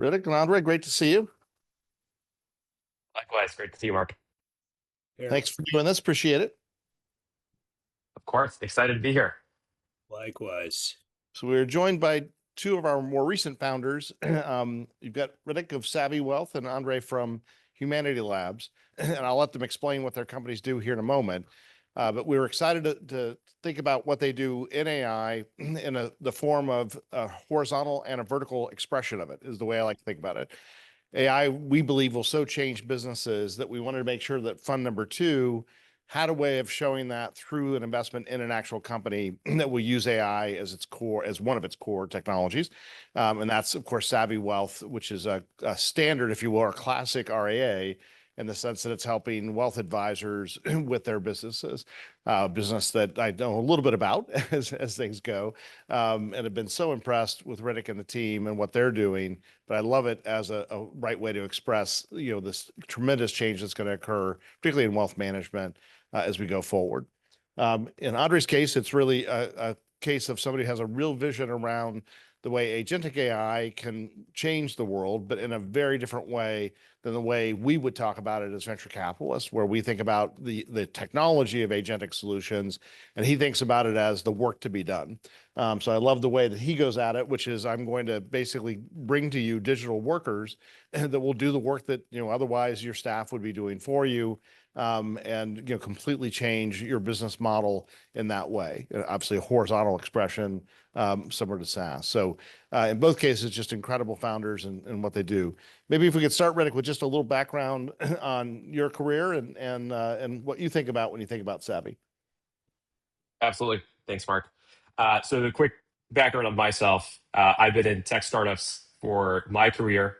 Ritik and Andrei, great to see you. Likewise, great to see you, Mark. Here. Thanks for doing this. Appreciate it. Of course, excited to be here. Likewise. So we're joined by two of our more recent founders. You've got Ritik of Savvy Wealth and Andrei from Humanity Labs. And I'll let them explain what their companies do here in a moment. But we were excited to think about what they do in AI in the form of a horizontal and a vertical expression of it, is the way I like to think about it. AI, we believe, will so change businesses that we wanted to make sure that fund number two had a way of showing that through an investment in an actual company that will use AI as its core, as one of its core technologies. And that's, of course, Savvy Wealth, which is a standard, if you will, or classic RIA, in the sense that it's helping wealth advisors with their businesses, business that I know a little bit about as things go, and have been so impressed with Ritik and the team and what they're doing. But I love it as a right way to express, this tremendous change that's going to occur, particularly in wealth management as we go forward. In Andrei's case, it's really a case of somebody who has a real vision around the way agentic AI can change the world, but in a very different way than the way we would talk about it as venture capitalists, where we think about the technology of agentic solutions, and he thinks about it as the work to be done. So I love the way that he goes at it, which is I'm going to basically bring to you digital workers that will do the work that otherwise your staff would be doing for you, and completely change your business model in that way. Obviously, a horizontal expression, similar to SaaS. So in both cases, just incredible founders and what they do. Maybe if we could start, Ritik, with just a little background on your career and what you think about when you think about Savvy. Absolutely. Thanks, Mark. So the quick background of myself, I've been in tech startups for my career.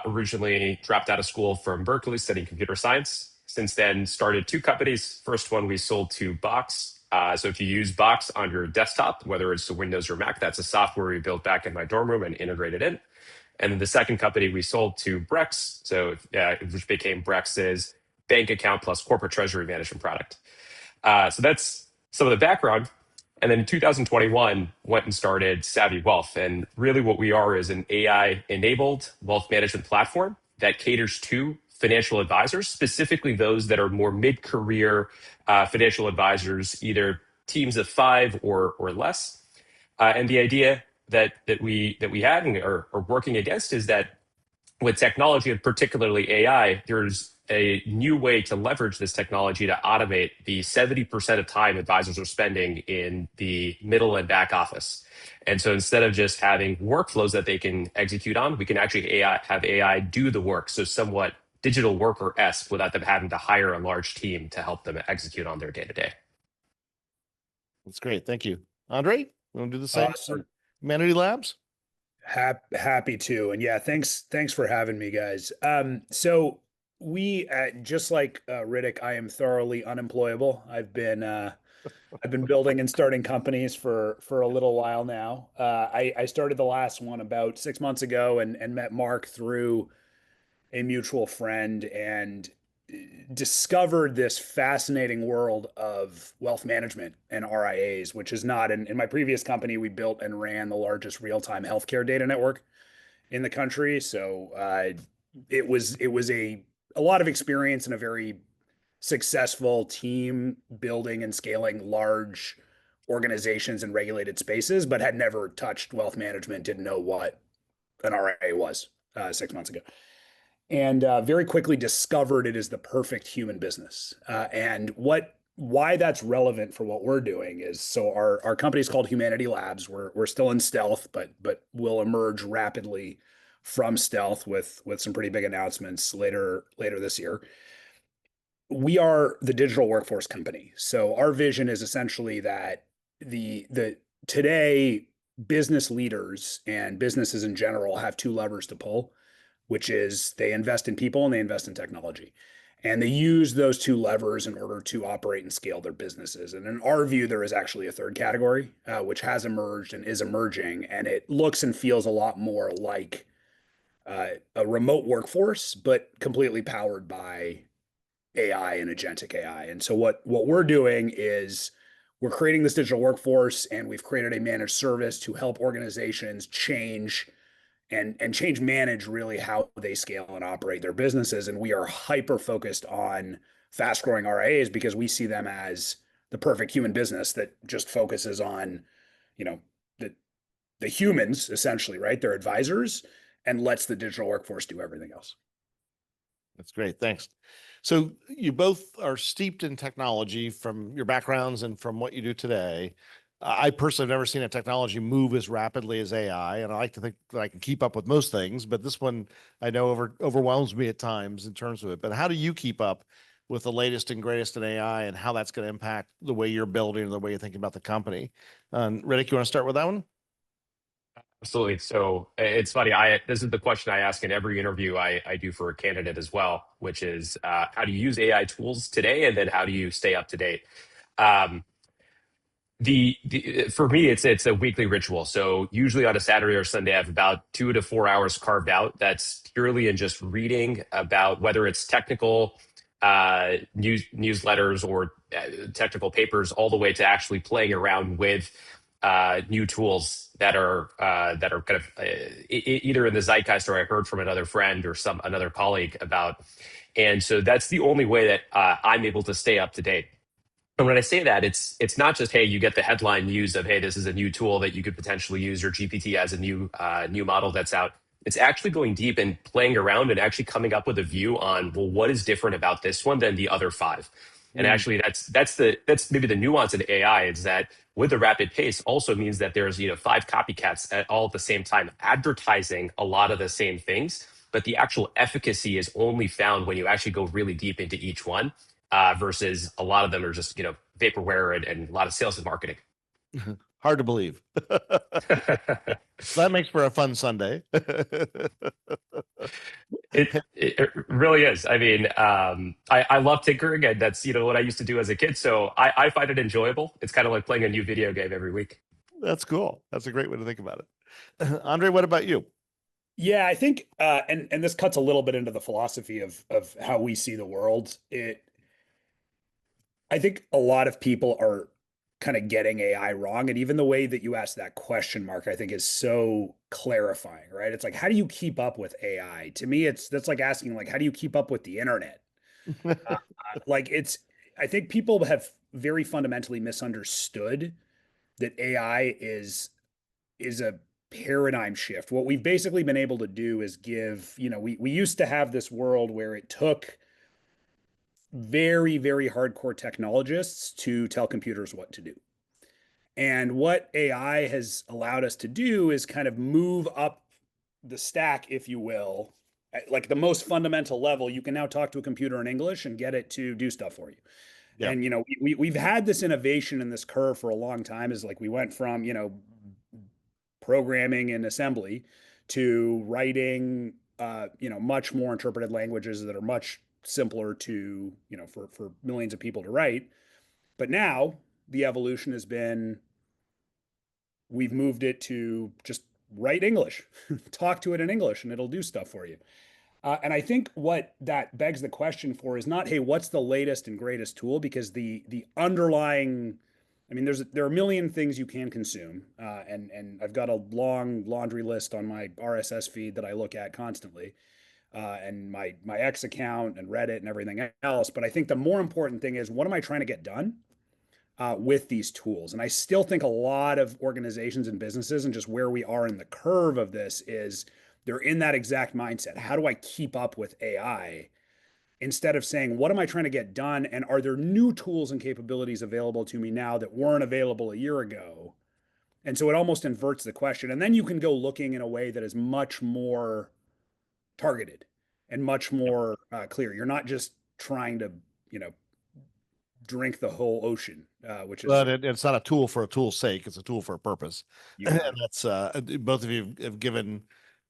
Originally dropped out of school from Berkeley studying computer science. Since then, started two companies. First one we sold to Box. So if you use Box on your desktop, whether it's Windows or Mac, that's a software we built back in my dorm room and integrated in. And then the second company we sold to Brex, which became Brex's bank account plus corporate treasury management product. So that's some of the background. And then in 2021, went and started Savvy Wealth. And really what we are is an AI-enabled wealth management platform that caters to financial advisors, specifically those that are more mid-career financial advisors, either teams of 5 or less. And the idea that we had and are working against is that with technology, and particularly AI, there's a new way to leverage this technology to automate the 70% of time advisors are spending in the middle and back office. And so instead of just having workflows that they can execute on, we can actually have AI do the work. So somewhat digital worker-esque without them having to hire a large team to help them execute on their day-to-day. That's great. Thank you. Andrei, you want to do the same? Awesome. Humanity Labs? Happy to. And yeah, thanks for having me, guys. So we just like Ritik, I am thoroughly unemployable. I've been building and starting companies for a little while now. I started the last one about 6 months ago and met Mark through a mutual friend and discovered this fascinating world of wealth management and RIAs, which is not in my previous company, we built and ran the largest real-time healthcare data network in the country. So it was a lot of experience and a very successful team building and scaling large organizations in regulated spaces, but had never touched wealth management, didn't know what an RIA was 6 months ago. And very quickly discovered it is the perfect human business. And why that's relevant for what we're doing is, so our company is called Humanity Labs. We're still in stealth, but we'll emerge rapidly from stealth with some pretty big announcements later this year. We are the digital workforce company. So our vision is essentially that the today business leaders and businesses in general have two levers to pull, which is they invest in people and they invest in technology. And they use those two levers in order to operate and scale their businesses. And in our view, there is actually a third category, which has emerged and is emerging. And it looks and feels a lot more like a remote workforce, but completely powered by AI and agentic AI. And so what we're doing is we're creating this digital workforce, and we've created a managed service to help organizations change and change manage really how they scale and operate their businesses. And we are hyper focused on fast growing RIAs because we see them as the perfect human business that just focuses on, you know, the the humans essentially, right? Their advisors, and lets the digital workforce do everything else. That's great. Thanks. So you both are steeped in technology from your backgrounds and from what you do today. I personally have never seen a technology move as rapidly as AI, and I like to think that I can keep up with most things, but this one I know overwhelms me at times in terms of it. But how do you keep up with the latest and greatest in AI and how that's going to impact the way you're building and the way you're thinking about the company? Ritik, you want to start with that one? Absolutely. So it's funny. This is the question I ask in every interview I do for a candidate as well, which is how do you use AI tools today, and then how do you stay up to date? Um, the For me, it's a weekly ritual. So usually on a Saturday or Sunday, I have about 2 to 4 hours carved out. That's purely in just reading about whether it's technical newsletters or technical papers, all the way to actually playing around with new tools that are kind of either in the zeitgeist or I heard from another friend or another colleague about. And so that's the only way that I'm able to stay up to date. And when I say that, it's not just, hey, you get the headline news of, hey, this is a new tool that you could potentially use, or GPT has a new model that's out. It's actually going deep and playing around and actually coming up with a view on, well, what is different about this one than the other five? And actually, that's maybe the nuance in AI, is that with the rapid pace also means that there's five copycats all at the same time advertising a lot of the same things, but the actual efficacy is only found when you actually go really deep into each one, versus a lot of them are just vaporware and a lot of sales and marketing. Hard to believe. That makes for a fun Sunday. It really is. I mean, I love tinkering, and that's what I used to do as a kid. So I find it enjoyable. It's kind of like playing a new video game every week. That's cool. That's a great way to think about it. Andrei, what about you? Yeah, I think, and this cuts a little bit into the philosophy of how we see the world. I think a lot of people are kind of getting AI wrong, and even the way that you asked that question, Mark, I think is so clarifying, right? It's like, how do you keep up with AI? To me, that's like asking, like, how do you keep up with the internet? Like, I think people have very fundamentally misunderstood that AI is a paradigm shift. What we've basically been able to do is we used to have this world where it took very, very hardcore technologists to tell computers what to do. And what AI has allowed us to do is kind of move up the stack, if you will, at like the most fundamental level. You can now talk to a computer in English and get it to do stuff for you. Yeah. And we've had this innovation in this curve for a long time. Is like we went from programming and assembly to writing much more interpreted languages that are much simpler to for millions of people to write. But now the evolution has been, we've moved it to just write English, talk to it in English, and it'll do stuff for you. And I think what that begs the question for is not, hey, what's the latest and greatest tool? Because the underlying, I mean, there are a million things you can consume, and I've got a long laundry list on my RSS feed that I look at constantly, and my X account and Reddit and everything else. But I think the more important thing is, what am I trying to get done with these tools? And I still think a lot of organizations and businesses, and just where we are in the curve of this, is they're in that exact mindset. How do I keep up with AI? Instead of saying, what am I trying to get done? And are there new tools and capabilities available to me now that weren't available a year ago? And so it almost inverts the question. And then you can go looking in a way that is much more targeted and much more clear. You're not just trying to, drink the whole ocean, which is. But it's not a tool for a tool's sake. It's a tool for a purpose. And that's both of you have given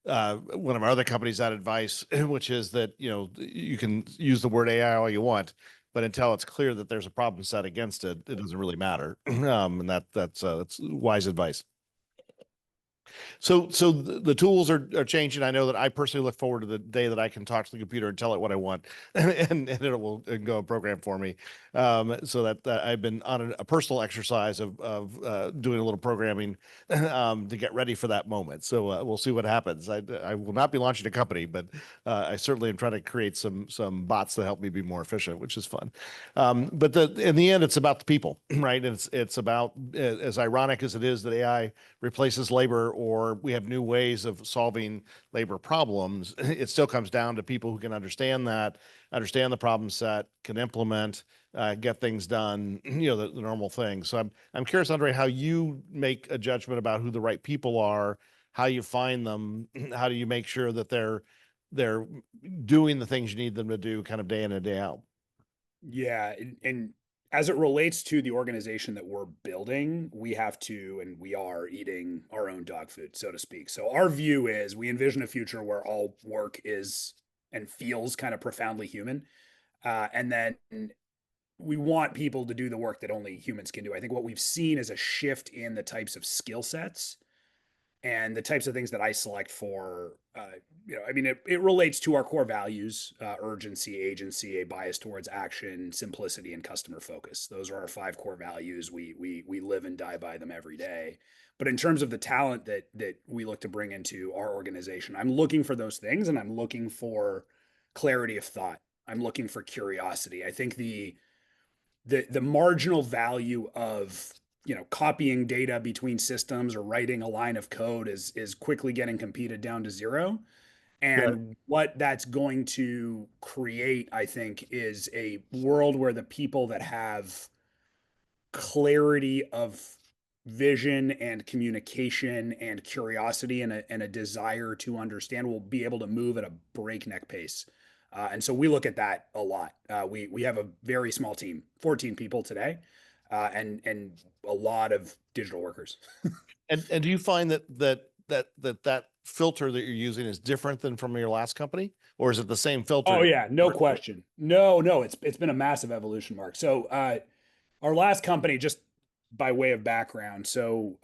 one of our other companies that advice, which is that you can use the word AI all you want, but until it's clear that there's a problem set against it, it doesn't really matter. And that's wise advice. So the tools are changing. I know that I personally look forward to the day that I can talk to the computer and tell it what I want, and it will go and program for me. So that I've been on a personal exercise of doing a little programming to get ready for that moment. So we'll see what happens. I will not be launching a company, but I certainly am trying to create some bots to help me be more efficient, which is fun. But in the end, it's about the people, right? It's about, as ironic as it is that AI replaces labor or we have new ways of solving labor problems, it still comes down to people who can understand that, understand the problem set, can implement, get things done, the normal things. So I'm curious, Andrei, how you make a judgment about who the right people are, how you find them, how do you make sure that they're doing the things you need them to do kind of day in and day out? Yeah, and as it relates to the organization that we're building, we have to, and we are eating our own dog food, so to speak. So our view is we envision a future where all work is and feels kind of profoundly human. And then we want people to do the work that only humans can do. I think what we've seen is a shift in the types of skill sets and the types of things that I select for, I mean, it relates to our core values: urgency, agency, a bias towards action, simplicity, and customer focus. Those are our 5 core values. We live and die by them every day. But in terms of the talent that we look to bring into our organization, I'm looking for those things, and I'm looking for clarity of thought. I'm looking for curiosity. I think the marginal value of copying data between systems or writing a line of code is quickly getting competed down to zero. Right. And what that's going to create, I think, is a world where the people that have clarity of vision and communication and curiosity and a desire to understand will be able to move at a breakneck pace. And so we look at that a lot. We have a very small team, 14 people today, and a lot of digital workers. And do you find that filter that you're using is different than from your last company, or is it the same filter? Oh yeah, no question. No, it's been a massive evolution, Mark. So our last company, just by way of background, so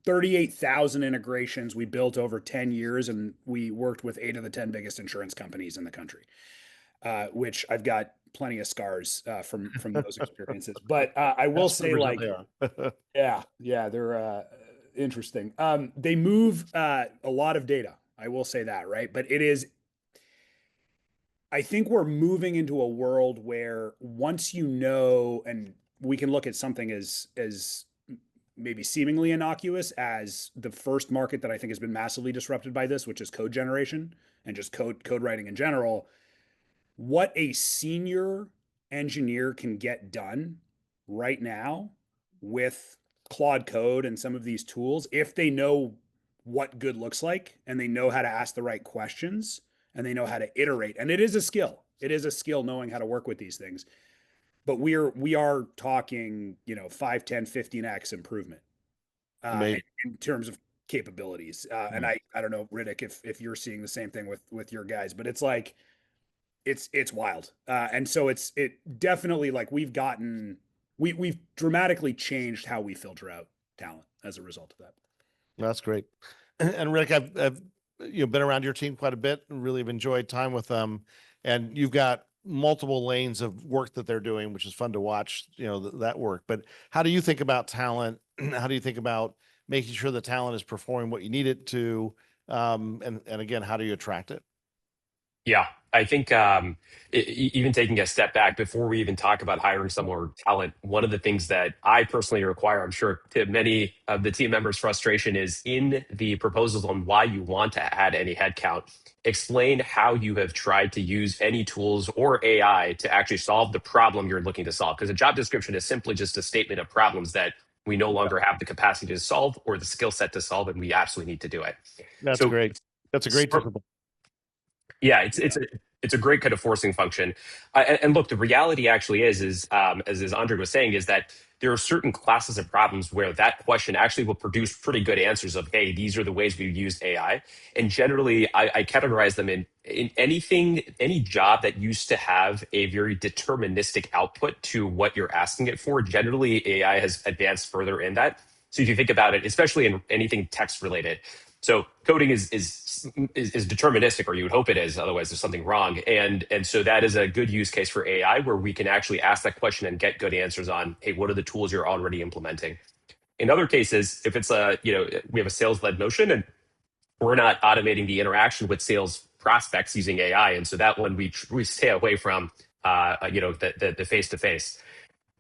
38,000 integrations we built over 10 years, and we worked with 8 of the 10 biggest insurance companies in the country, which I've got plenty of scars from those experiences. But I will That's say, what like, they are. yeah, they're interesting. They move a lot of data. I will say that, right? But I think we're moving into a world where once and we can look at something as maybe seemingly innocuous as the first market that I think has been massively disrupted by this, which is code generation and just code writing in general. What a senior engineer can get done right now with Claude Code and some of these tools, if they know what good looks like and they know how to ask the right questions and they know how to iterate. And it is a skill. It is a skill knowing how to work with these things. But we are talking, 5, 10, 15x improvement Amazing. in terms of capabilities. And I don't know, Ritik, if you're seeing the same thing with your guys, but it's like it's wild. And so it definitely, like, we've dramatically changed how we filter out talent as a result of that. That's great. And Rick, I've been around your team quite a bit and really have enjoyed time with them. And you've got multiple lanes of work that they're doing, which is fun to watch, that work. But how do you think about talent? How do you think about making sure the talent is performing what you need it to? And again, how do you attract it? Yeah, I think even taking a step back before we even talk about hiring some more talent, one of the things that I personally require, I'm sure to many of the team members' frustration, is in the proposals on why you want to add any headcount, explain how you have tried to use any tools or AI to actually solve the problem you're looking to solve. Because a job description is simply just a statement of problems that we no longer have the capacity to solve or the skill set to solve, and we absolutely need to do it. That's So great. That's a great discipline. yeah, it's a great kind of forcing function. And look, the reality actually is as Andre was saying, is that there are certain classes of problems where that question actually will produce pretty good answers of, hey, these are the ways we've used AI. And generally, I categorize them in any job that used to have a very deterministic output to what you're asking it for. Generally, AI has advanced further in that. So if you think about it, especially in anything text related, so coding is deterministic, or you would hope it is. Otherwise, there's something wrong. And so that is a good use case for AI, where we can actually ask that question and get good answers on, hey, what are the tools you're already implementing? In other cases, if it's we have a sales led motion and we're not automating the interaction with sales prospects using AI, and so that one we stay away from, the face to face.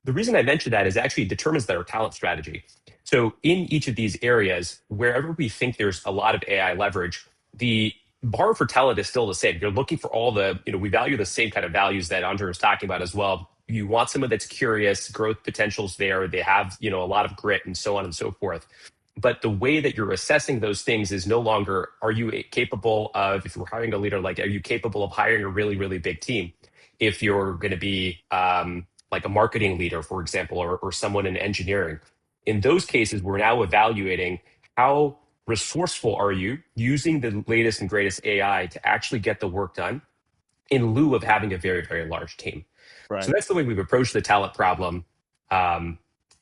The reason I mention that is actually it determines their talent strategy. So in each of these areas, wherever we think there's a lot of AI leverage, the bar for talent is still the same. You're looking for all the, we value the same kind of values that Andrew was talking about as well. You want someone that's curious, growth potential's there, they have, a lot of grit and so on and so forth. But the way that you're assessing those things is no longer, are you capable of, if you're hiring a leader, like, are you capable of hiring a really, really big team? If you're going to be like a marketing leader, for example, or someone in engineering, in those cases, we're now evaluating how resourceful are you using the latest and greatest AI to actually get the work done in lieu of having a very, very large team. So Right. that's the way we've approached the talent problem.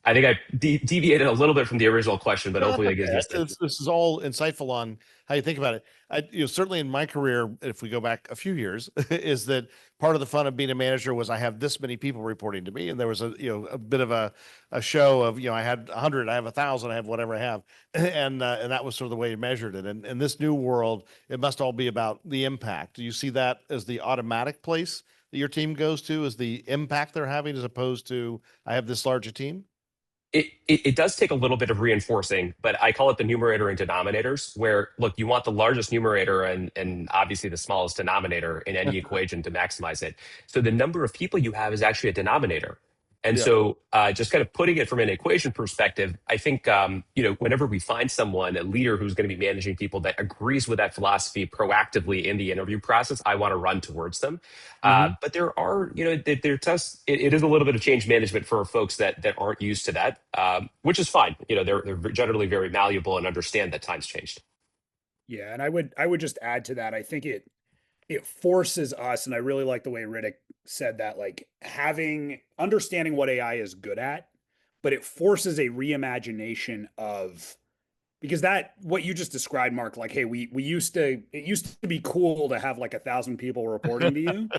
I think I deviated a little bit from the original question, but No, hopefully that's that gives you a okay. sense. This is all insightful on how you think about it. Certainly in my career, if we go back a few years, is that part of the fun of being a manager was I have this many people reporting to me, and there was a bit of a show of, I had 100, I have 1,000, I have whatever I have, and that was sort of the way you measured it. And in this new world, it must all be about the impact. Do you see that as the automatic place that your team goes to, is the impact they're having, as opposed to I have this large a team? It does take a little bit of reinforcing, but I call it the numerator and denominators, where, look, you want the largest numerator and obviously the smallest denominator in any equation to maximize it. So the number of people you have is actually a denominator. And Yeah. so just kind of putting it from an equation perspective, I think, whenever we find someone, a leader who's going to be managing people that agrees with that philosophy proactively in the interview process, I want to run towards them. Mhm. But there are, it is a little bit of change management for folks that aren't used to that, which is fine. They're generally very malleable and understand that times changed. Yeah, and I would just add to that. I think it forces us, and I really like the way Ritik said that, like understanding what AI is good at, but it forces a reimagination of, because that what you just described, Mark, like, hey, it used to be cool to have like 1,000 people reporting to you. Kind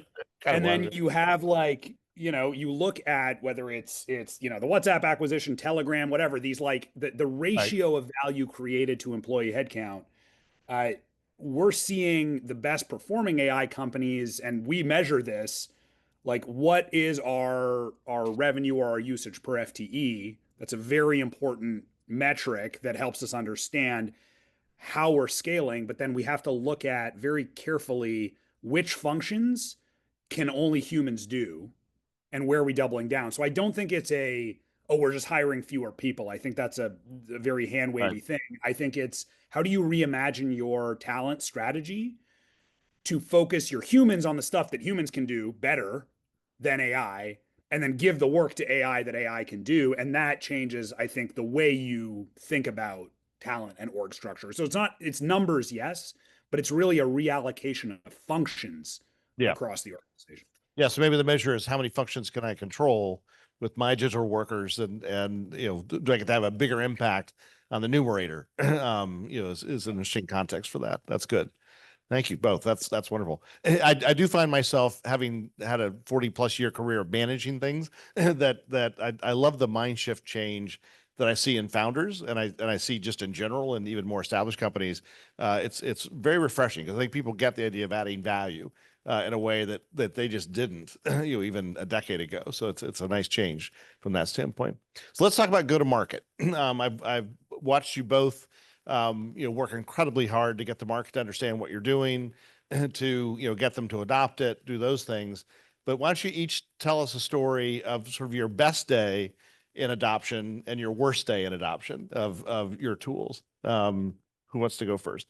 of And then was. you have like, you look at whether it's the WhatsApp acquisition, Telegram, whatever, these like the Right. ratio of value created to employee headcount. Uh, we're seeing the best performing AI companies, and we measure this, like what is our revenue or our usage per FTE. That's a very important metric that helps us understand how we're scaling, but then we have to look at very carefully which functions can only humans do and where are we doubling down. So I don't think it's oh, we're just hiring fewer people. I think that's a very hand Right. wavy thing. I think it's how do you reimagine your talent strategy to focus your humans on the stuff that humans can do better than AI, and then give the work to AI that AI can do. And that changes, I think, the way you think about talent and org structure. So it's numbers, yes, but it's really a reallocation of functions Yeah. across the organization. Yeah. So maybe the measure is how many functions can I control with my digital workers, and do I get to have a bigger impact on the numerator? Is an interesting context for that. That's good. Thank you both. That's wonderful. I do find myself, having had a 40+ year career of managing things, that I love the mind shift change that I see in founders, and I see just in general and even more established companies. It's very refreshing, because I think people get the idea of adding value in a way that they just didn't, even a decade ago. So it's a nice change from that standpoint. So let's talk about go to market. I've watched you both work incredibly hard to get the market to understand what you're doing, to, get them to adopt it, do those things. But why don't you each tell us a story of sort of your best day in adoption and your worst day in adoption of your tools? Who wants to go first?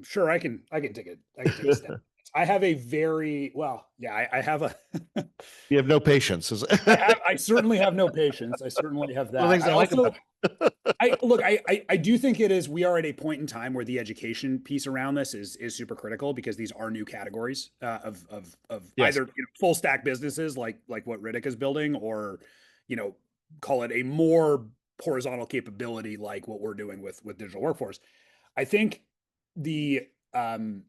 Sure, I can take a step. I have a very well, yeah, I have a You have no patience. I certainly have no patience. I certainly have One of the that. things I like about I look, I do think it is, we are at a point in time where the education piece around this is super critical, because these are new categories of Yes. either full stack businesses like what Ritik is building, or call it a more horizontal capability like what we're doing with digital workforce. I think the um,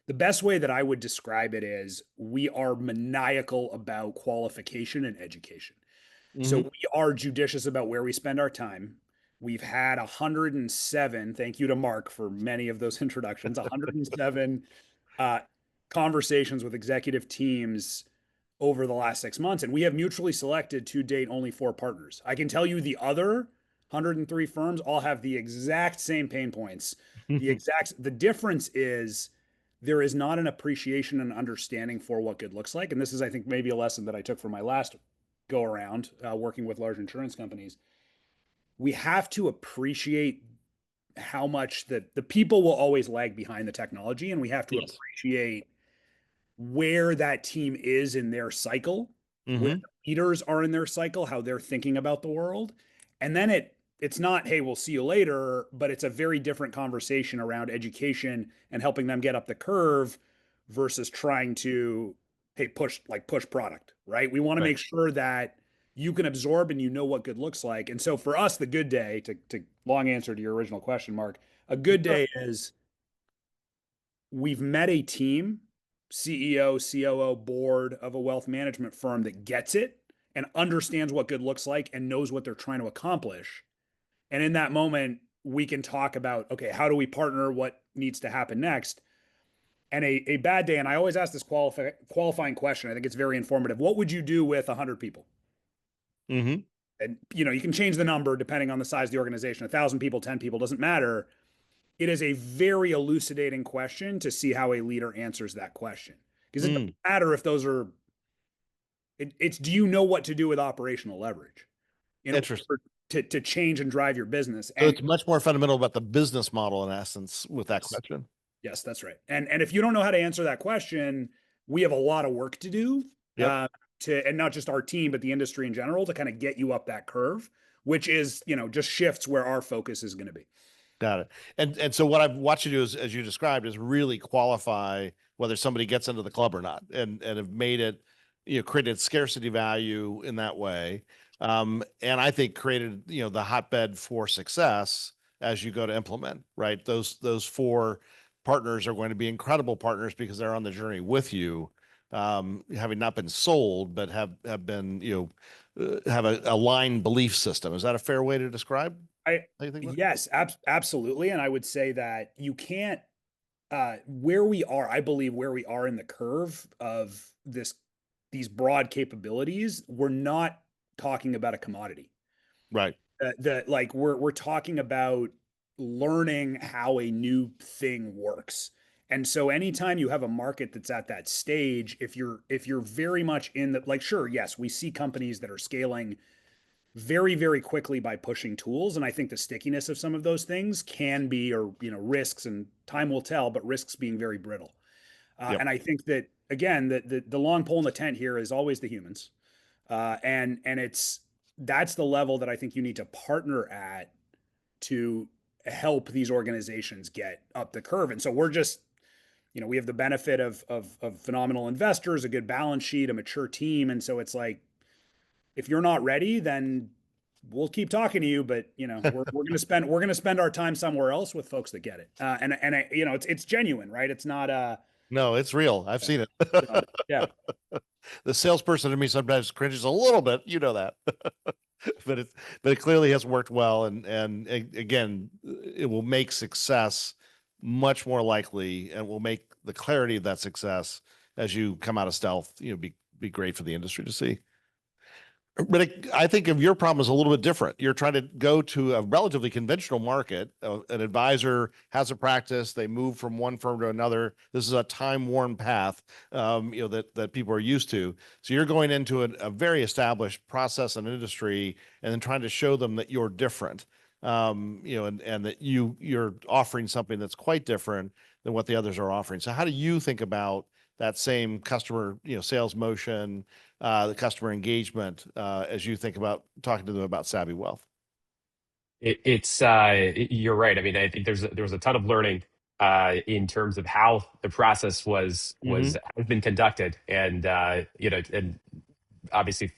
the best way that I would describe it is we are maniacal about qualification and education. So Hmm. we are judicious about where we spend our time. We've had 107, thank you to Mark for many of those introductions, 107 uh, conversations with executive teams over the last 6 months. And we have mutually selected to date only 4 partners. I can tell you the other 103 firms all have the exact same pain points. The difference is there is not an appreciation and understanding for what good looks like. And this is, I think, maybe a lesson that I took from my last go around working with large insurance companies. We have to appreciate how much the people will always lag behind the technology, and we have to Yes. appreciate where that team is in their cycle, where Hmm. the leaders are in their cycle, how they're thinking about the world. And then it's not, hey, we'll see you later, but it's a very different conversation around education and helping them get up the curve versus trying to, hey, push product, right? We want to Right. make sure that you can absorb and you know what good looks like. And so for us, the good day, to long answer to your original question, Mark, a good Sure. day is we've met a team, CEO, COO, board of a wealth management firm that gets it and understands what good looks like and knows what they're trying to accomplish. And in that moment, we can talk about, okay, how do we partner? What needs to happen next? And a bad day, and I always ask this qualifying question. I think it's very informative. What would you do with 100 people? Hmm. And you can change the number depending on the size of the organization. 1,000 people, 10 people, doesn't matter. It is a very elucidating question to see how a leader answers that question. Because it doesn't Mm. matter if those are, it's do you know what to do with operational leverage in Interesting. order to change and drive your business? So And it's much more fundamental about the business model in essence with that yes, question. yes, that's right. And if you don't know how to answer that question, we have a lot of work to do Yep. and not just our team, but the industry in general to kind of get you up that curve, which is, just shifts where our focus is going to be. Got it. And so what I've watched you do is, as you described, is really qualify whether somebody gets into the club or not, and have made it, created scarcity value in that way. And I think created, the hotbed for success as you go to implement, right? Those 4 partners are going to be incredible partners because they're on the journey with you, having not been sold, but have been, have a aligned belief system. Is that a fair way to describe I how you think about it? Yes, absolutely. And I would say that you can't where we are, I believe where we are in the curve of these broad capabilities, we're not talking about a commodity. Right. Like we're talking about learning how a new thing works. And so anytime you have a market that's at that stage, if you're very much in the like, sure, yes, we see companies that are scaling very, very quickly by pushing tools. And I think the stickiness of some of those things can be, or, risks, and time will tell, but risks being very brittle. Yep. And I think that, again, the long pole in the tent here is always the humans. And that's the level that I think you need to partner at to help these organizations get up the curve. And so we're just, we have the benefit of phenomenal investors, a good balance sheet, a mature team. And so it's like, if you're not ready, then we'll keep talking to you. But we're gonna spend our time somewhere else with folks that get it. It's genuine, right? It's not No, it's real. I've seen it. yeah. The salesperson in me sometimes cringes a little bit, you know that. But it clearly has worked well, and again, it will make success much more likely, and will make the clarity of that success as you come out of stealth, be great for the industry to see. But I think of your problem is a little bit different. You're trying to go to a relatively conventional market. An advisor has a practice. They move from one firm to another. This is a time-worn path, that people are used to. So you're going into a very established process and industry, and then trying to show them that you're different, and that you're offering something that's quite different than what the others are offering. So how do you think about that same customer, sales motion, the customer engagement, as you think about talking to them about Savvy Wealth? You're right. I mean, I think there was a ton of learning in terms of how the process was Hmm. has been conducted, and and obviously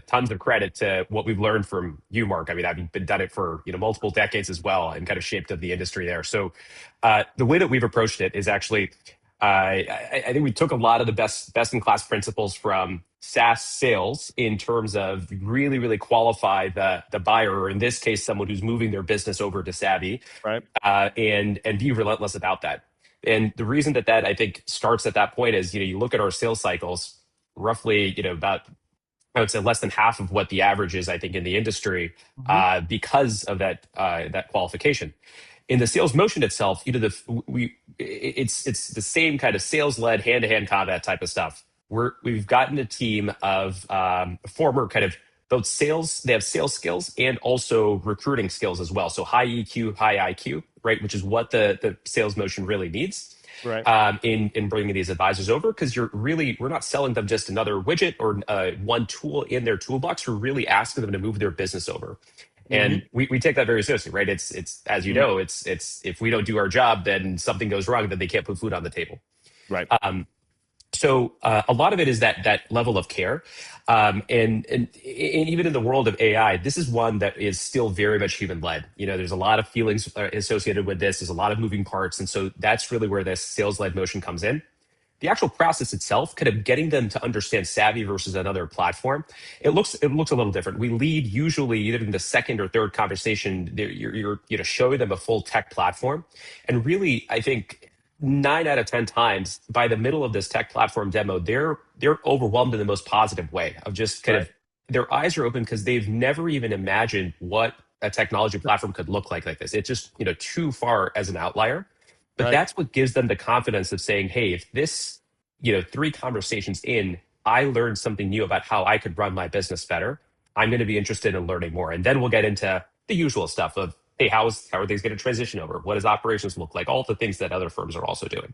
tons of credit to what we've learned from you, Mark. I mean, I've been done it for multiple decades as well, and kind of shaped up the industry there. So the way that we've approached it is actually, I think we took a lot of the best in class principles from SaaS sales in terms of really qualify the buyer, or in this case, someone who's moving their business over to Savvy, Right. and be relentless about that. And the reason that I think starts at that point is, you look at our sales cycles, roughly, about, I would say, less than half of what the average is, I think, in the industry, because of that qualification. In the sales motion itself, it's the same kind of sales led hand to hand combat type of stuff. We've gotten a team of former kind of both sales, they have sales skills and also recruiting skills as well. So high EQ, high IQ, right, which is what the sales motion really needs. Right. In bringing these advisors over, because we're not selling them just another widget or one tool in their toolbox. We're really asking them to move their business over, and we take that very seriously, right? It's as you know, it's if we don't do our job, then something goes wrong, then they can't put food on the table. Right. So a lot of it is that level of care, and even in the world of AI, this is one that is still very much human led. There's a lot of feelings associated with this. There's a lot of moving parts, and so that's really where this sales led motion comes in. The actual process itself, kind of getting them to understand Savvy versus another platform, it looks a little different. We lead usually either in the second or third conversation. You're showing them a full tech platform, and really, I think 9 out of 10 times by the middle of this tech platform demo, they're overwhelmed in the most positive way of just kind of their eyes are open because they've never even imagined what a technology platform could look like this. It's just too far as an outlier. But that's what gives them the confidence of saying, hey, if this, 3 conversations in, I learned something new about how I could run my business better, I'm going to be interested in learning more. And then we'll get into the usual stuff of, hey, how are things going to transition over? What does operations look like? All the things that other firms are also doing.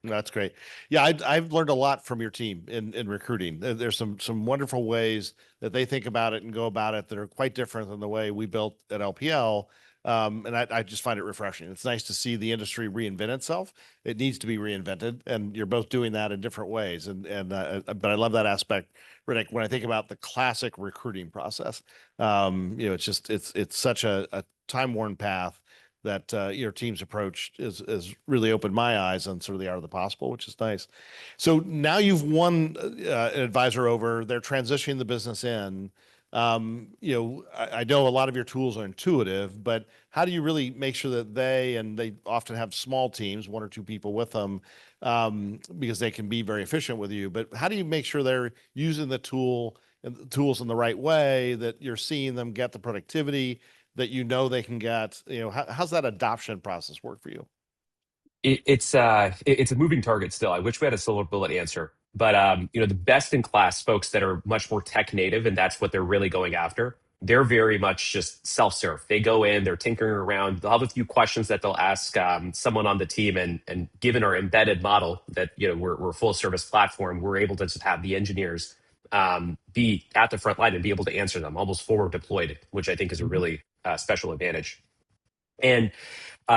That's great. Yeah, I've learned a lot from your team in recruiting. There's some wonderful ways that they think about it and go about it that are quite different than the way we built at LPL. And I just find it refreshing. It's nice to see the industry reinvent itself. It needs to be reinvented, and you're both doing that in different ways. But I love that aspect, Ritik. When I think about the classic recruiting process, it's such a time-worn path that your team's approach is really opened my eyes on sort of the art of the possible, which is nice. So now you've won an advisor over, they're transitioning the business in. I know a lot of your tools are intuitive, but how do you really make sure that they often have small teams, 1 or 2 people with them, because they can be very efficient with you. But how do you make sure they're using the tools in the right way, that you're seeing them get the productivity that they can get? How's that adoption process work for you? It's a moving target still. I wish we had a silver bullet answer, but the best in class folks that are much more tech native, and that's what they're really going after. They're very much just self-serve. They go in, they're tinkering around. They'll have a few questions that they'll ask someone on the team, and given our embedded model that we're a full service platform, we're able to just have the engineers be at the front line and be able to answer them almost forward deployed, which I think is a really special advantage. And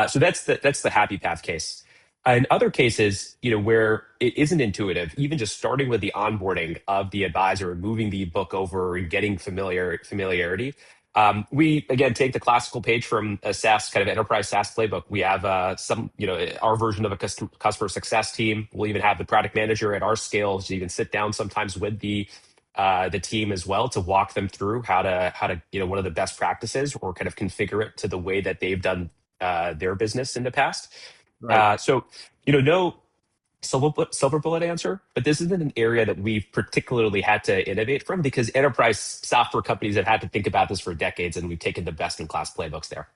so that's the happy path case. In other cases, where it isn't intuitive, even just starting with the onboarding of the advisor and moving the book over and getting familiarity, we again take the classical page from a SaaS kind of enterprise SaaS playbook. We have our version of a customer success team. We'll even have the product manager at our scale, so you can sit down sometimes with the team as well to walk them through how to what are the best practices, or kind of configure it to the way that they've done their business in the past. Right. So no silver bullet answer, but this isn't an area that we've particularly had to innovate from, because enterprise software companies have had to think about this for decades, and we've taken the best in class playbooks there.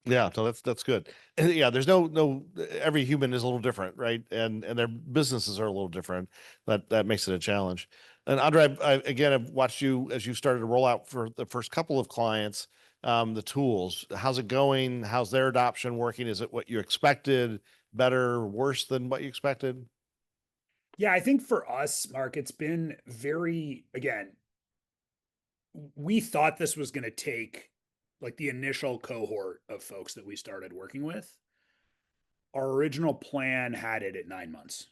Yeah, so that's good. Yeah, there's no every human is a little different, right? And their businesses are a little different. That makes it a challenge. And Andrei, I've watched you as you started to roll out for the first couple of clients, the tools. How's it going? How's their adoption working? Is it what you expected? Better, worse than what you expected? Yeah, I think for us, Mark, it's been again, we thought this was going to take, like, the initial cohort of folks that we started working with. Our original plan had it at 9 months,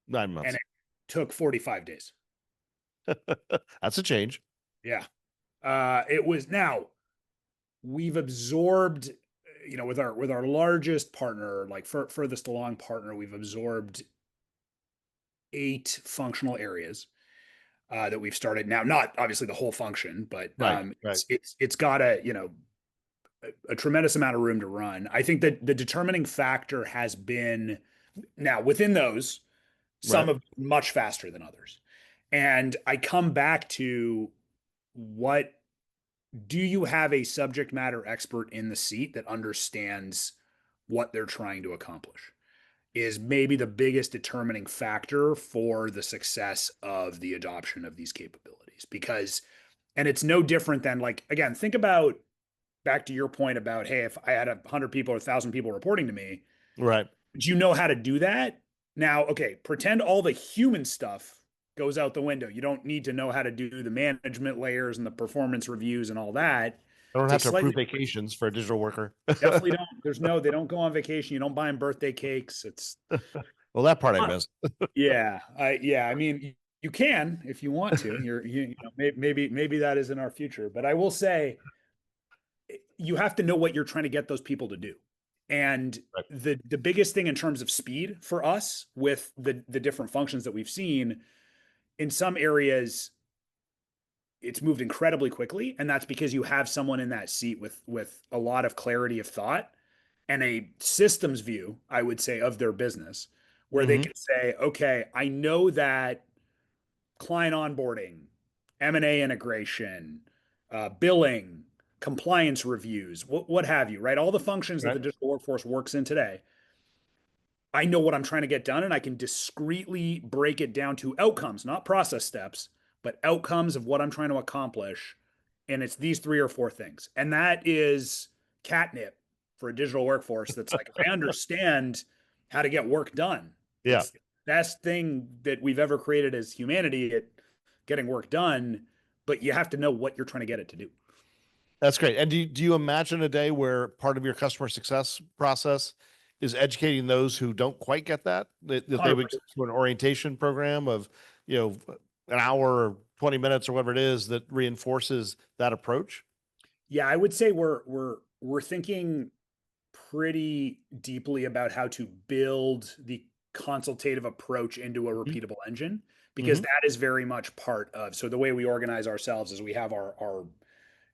9 months. and it took 45 days. That's a change. Yeah. It was now we've absorbed, with our largest partner, like furthest along partner, we've absorbed 8 functional areas that we've started now. Not obviously the whole function, but Right. Right. it's got a tremendous amount of room to run. I think that the determining factor has been now within those, some Right. have been much faster than others. And I come back to what do you have a subject matter expert in the seat that understands what they're trying to accomplish is maybe the biggest determining factor for the success of the adoption of these capabilities. Because, and it's no different than, like, again, think about back to your point about, hey, if I had 100 people or 1,000 people reporting to me, Right. do you know how to do that? Now, okay, pretend all the human stuff goes out the window. You don't need to know how to do the management layers and the performance reviews and all that. I don't It's a have to approve slightly vacations for a digital worker. definitely don't. They don't go on vacation. You don't buy them birthday cakes. It's Well, that part I missed. yeah, I mean, you can if you want to. Maybe that is in our future. But I will say, you have to know what you're trying to get those people to do. And Right. the biggest thing in terms of speed for us with the different functions that we've seen in some areas, it's moved incredibly quickly, and that's because you have someone in that seat with a lot of clarity of thought and a systems view, I would say, of their business, where they Hmm. can say, okay, I know that client onboarding, M&A integration, billing, compliance reviews, what have you, right? All the functions that Right. the digital workforce works in today. I know what I'm trying to get done, and I can discreetly break it down to outcomes, not process steps, but outcomes of what I'm trying to accomplish. And it's these 3 or 4 things. And that is catnip for a digital workforce that's like, I understand how to get work done. Yeah. It's the best thing that we've ever created as humanity at getting work done, but you have to know what you're trying to get it to do. That's great. And do you imagine a day where part of your customer success process is educating those who don't quite get that, that they would go 100%. to an orientation program of, an hour or 20 minutes or whatever it is that reinforces that approach? Yeah, I would say we're thinking pretty deeply about how to build the consultative approach into a repeatable engine, because Mm-hmm. that is very much part of, so the way we organize ourselves is we have our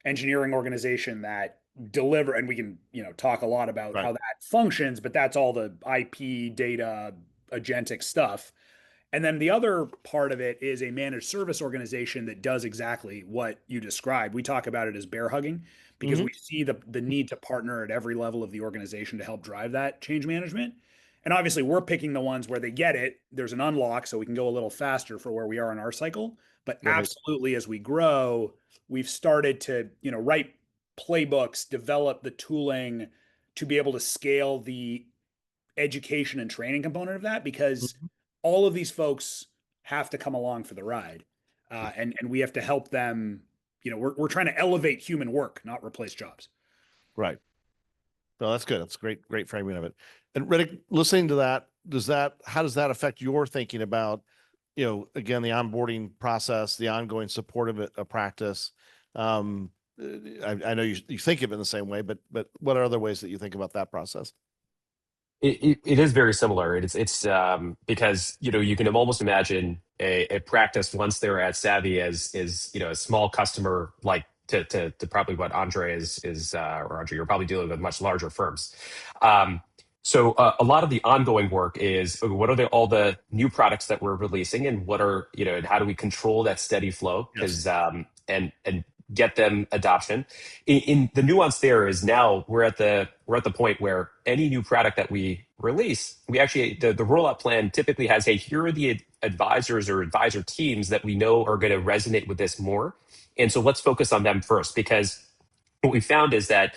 engineering organization that deliver, and we can talk a lot about Right. how that functions, but that's all the IP data agentic stuff. And then the other part of it is a managed service organization that does exactly what you described. We talk about it as bear hugging because Mm-hmm. we see the need to partner at every level of the organization to help drive that change management. And obviously, we're picking the ones where they get it. There's an unlock, so we can go a little faster for where we are in our cycle. But That makes absolutely, as we grow, we've started to write playbooks, develop the tooling to be able to scale the education and training component of that, because Mhm. all of these folks have to come along for the ride, and we have to help them. We're trying to elevate human work, not replace jobs. Right. No, that's good. That's great, great framing of it. And Ritik, listening to that, how does that affect your thinking about, again, the onboarding process, the ongoing support of a practice? Um, I know you think of it in the same way, but what are other ways that you think about that process? It is very similar. It's because you can almost imagine a practice once they're at Savvy as is a small customer, like to probably what Andre is or Andre, you're probably dealing with much larger firms. So a lot of the ongoing work is, okay, what are all the new products that we're releasing, and what are and how do we control that steady flow, Yes. because and get them adoption. In the nuance there is, now we're at the point where any new product that we release, we actually the rollout plan typically has, hey, here are the advisors or advisor teams that we know are going to resonate with this more, and so let's focus on them first. Because what we found is that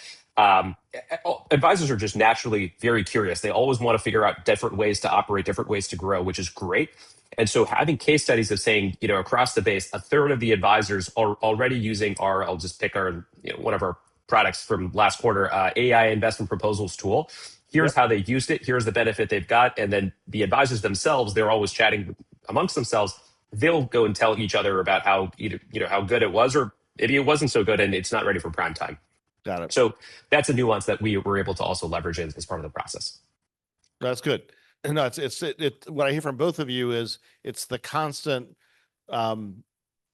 advisors are just naturally very curious. They always want to figure out different ways to operate, different ways to grow, which is great. And so having case studies of saying, across the base, a third of the advisors are already using I'll just pick one of our products from last quarter, AI investment proposals tool. Here's Yep. how they used it. Here's the benefit they've got. And then the advisors themselves, they're always chatting amongst themselves. they'll go and tell each other about how either, how good it was, or maybe it wasn't so good and it's not ready for prime time. Got it. So that's a nuance that we were able to also leverage as part of the process. That's good. No, what I hear from both of you is it's the constant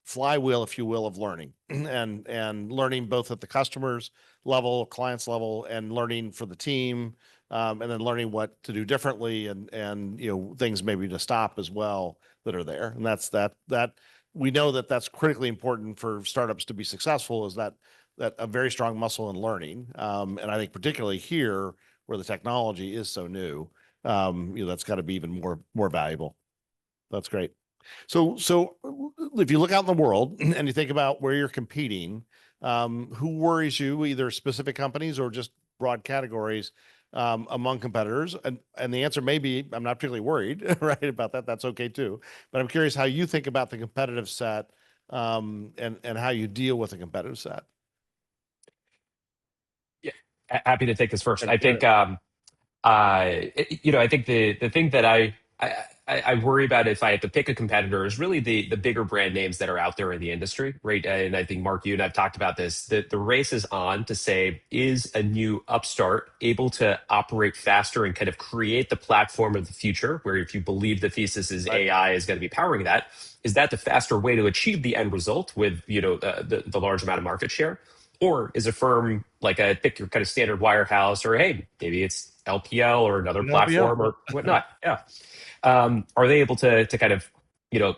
flywheel, if you will, of learning and learning both at the customers level, clients level, and learning for the team, and then learning what to do differently and things maybe to stop as well that are there. And that's that we know that that's critically important for startups to be successful, is that a very strong muscle in learning. And I think particularly here where the technology is so new, that's got to be even more valuable. That's great. So if you look out in the world and you think about where you're competing, who worries you, either specific companies or just broad categories, among competitors? And the answer may be, I'm not particularly worried, right, about that. That's okay too. But I'm curious how you think about the competitive set, and how you deal with the competitive set. Yeah, happy to take this first. I think, Sure. I think the thing that I worry about if I had to pick a competitor is really the bigger brand names that are out there in the industry, right? And I think Mark, you and I've talked about this. The race is on to say, is a new upstart able to operate faster and kind of create the platform of the future? Where if you believe the thesis is Right. AI is going to be powering that, is that the faster way to achieve the end result with the large amount of market share? Or is a firm like pick your kind of standard wirehouse, or hey, maybe it's LPL or another LPL. platform or whatnot. Yeah. Are they able to kind of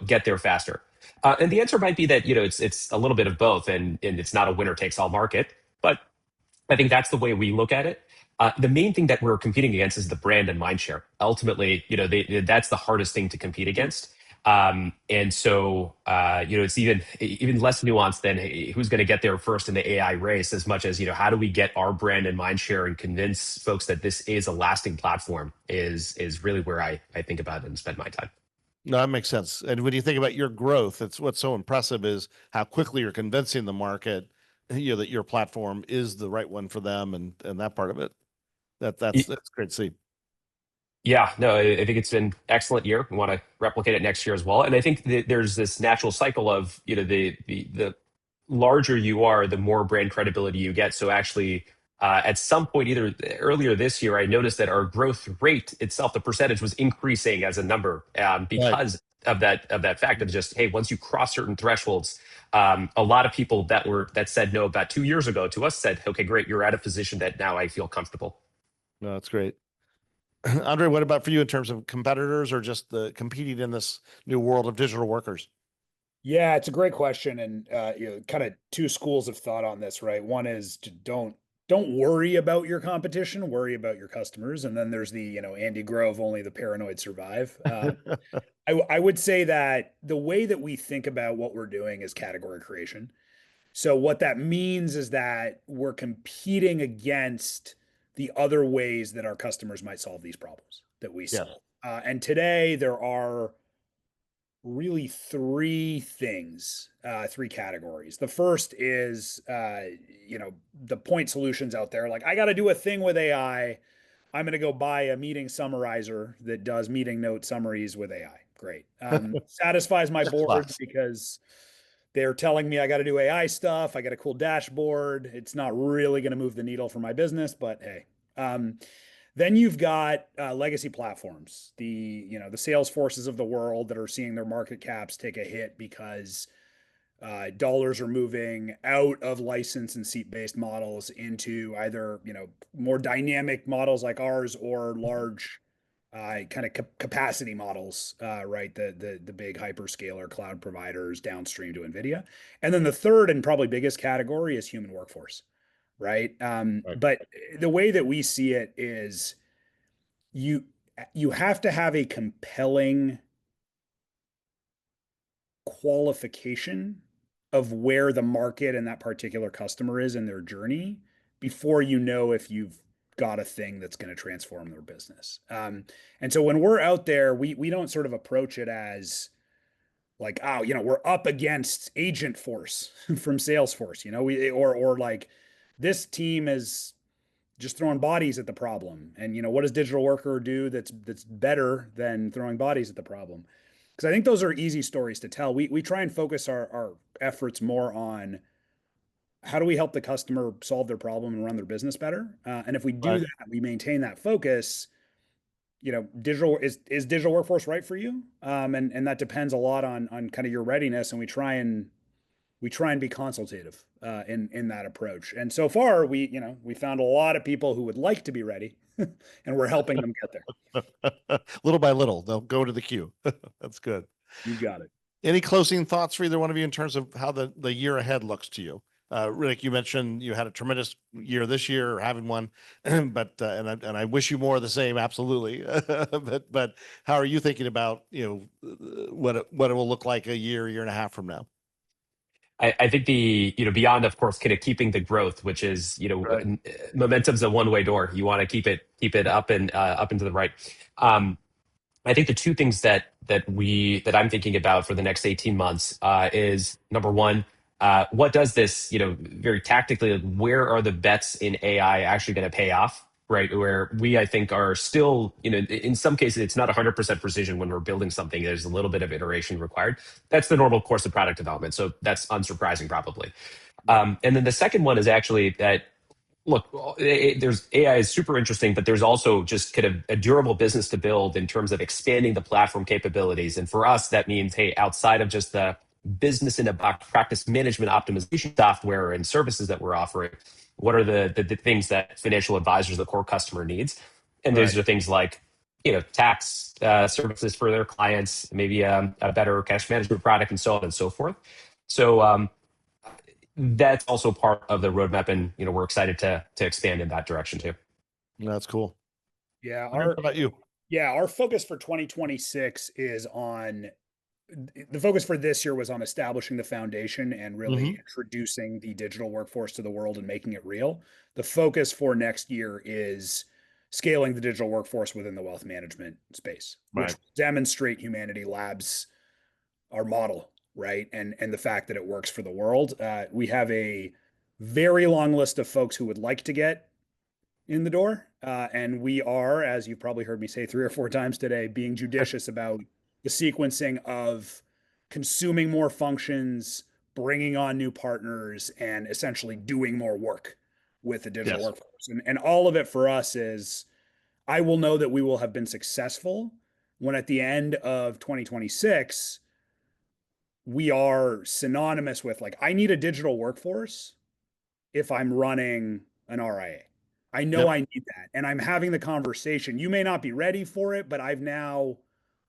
get there faster? And the answer might be that it's a little bit of both, and it's not a winner takes all market. But I think that's the way we look at it. The main thing that we're competing against is the brand and mind share. Ultimately, that's the hardest thing to compete against. And so, it's even less nuanced than, hey, who's going to get there first in the AI race, as much as, how do we get our brand and mind share and convince folks that this is a lasting platform is really where I think about it and spend my time. No, that makes sense. And when you think about your growth, it's what's so impressive is how quickly you're convincing the market, that your platform is the right one for them, and that part of it. That's great to see. Yeah, no, I think it's been excellent year. We want to replicate it next year as well. And I think that there's this natural cycle of, the larger you are, the more brand credibility you get. So actually, at some point, either earlier this year, I noticed that our growth rate itself, the percentage, was increasing as a number, Right. because of that fact of just, hey, once you cross certain thresholds, a lot of people that said no about 2 years ago to us said, okay, great, you're at a position that now I feel comfortable. No, that's great. Andre, what about for you in terms of competitors or just the competing in this new world of digital workers? Yeah, it's a great question, and kind of two schools of thought on this, right? One is to don't worry about your competition, worry about your customers, and then there's the Andy Grove, only the paranoid survive. I would say that the way that we think about what we're doing is category creation. So what that means is that we're competing against the other ways that our customers might solve these problems that we Yes. solve. And today there are really three things, three categories. The first is, the point solutions out there. Like, I got to do a thing with AI. I'm going to go buy a meeting summarizer that does meeting note summaries with AI. Great. Satisfies my First board class. because they're telling me I got to do AI stuff. I got a cool dashboard. It's not really going to move the needle for my business, but hey. Then you've got legacy platforms, the Salesforces of the world that are seeing their market caps take a hit because dollars are moving out of license and seat-based models into either more dynamic models like ours or large kind of capacity models, right? The big hyperscaler cloud providers downstream to NVIDIA. And then the third and probably biggest category is human workforce, right? Right. But the way that we see it is you you have to have a compelling qualification of where the market and that particular customer is in their journey before you know if you've got a thing that's going to transform their business. And so when we're out there, we don't sort of approach it as like, oh, we're up against Agent Force from Salesforce, or like this team is just throwing bodies at the problem. And what does digital worker do that's better than throwing bodies at the problem? because I think those are easy stories to tell. We try and focus our efforts more on how do we help the customer solve their problem and run their business better. And if we do Right. that, we maintain that focus. Digital is digital workforce right for you? And that depends a lot on kind of your readiness. And we try and be consultative in that approach. And so far, we found a lot of people who would like to be ready, and we're helping them get there. Little by little, they'll go to the queue. That's good. You got it. Any closing thoughts for either one of you in terms of how the year ahead looks to you? Ritik, you mentioned you had a tremendous year this year, or having one, but and I wish you more of the same, absolutely. But how are you thinking about what it will look like a year and a half from now? I think beyond, of course, kind of keeping the growth, which is, Right. momentum's a one-way door. You want to keep it up and up and to the right. I think the two things that I'm thinking about for the next 18 months is, number one, what does this, very tactically, where are the bets in AI actually going to pay off? Right, where we, I think, are still, in some cases, it's not 100% precision when we're building something. There's a little bit of iteration required. That's the normal course of product development. So that's unsurprising, probably. And then the second one is actually that, look, there's AI is super interesting, but there's also just kind of a durable business to build in terms of expanding the platform capabilities. And for us, that means, hey, outside of just the business in a box practice management optimization software and services that we're offering, what are the things that financial advisors, the core customer, needs? And those Right. are things like, tax services for their clients, maybe a better cash management product, and so on and so forth. So that's also part of the roadmap, and we're excited to expand in that direction too. That's cool. Yeah, How about you? our focus for 2026 is on the focus for this year was on establishing the foundation and really introducing the digital workforce to the world and making it real. The focus for next year is scaling the digital workforce within the wealth management space, which Right. demonstrate Humanity Labs, our model, right? And the fact that it works for the world. We have a very long list of folks who would like to get in the door. And we are, as you've probably heard me say 3 or 4 times today, being judicious about the sequencing of consuming more functions, bringing on new partners, and essentially doing more work with the digital Yes. workforce. And all of it for us is, I will know that we will have been successful when at the end of 2026, we are synonymous with, like, I need a digital workforce if I'm running an RIA. I know Yep. I need that. And I'm having the conversation. You may not be ready for it, but I've now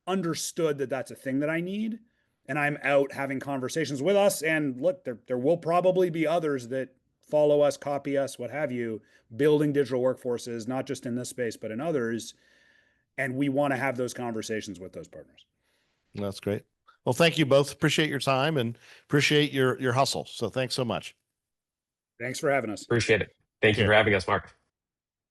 understood that that's a thing that I need. And I'm out having conversations with us. And look, there will probably be others that follow us, copy us, what have you, building digital workforces, not just in this space, but in others. And we want to have those conversations with those partners. That's great. Well, thank you both. Appreciate your time and appreciate your hustle. So thanks so much. Thanks for having us. Appreciate it. Thank you Okay. for having us, Mark.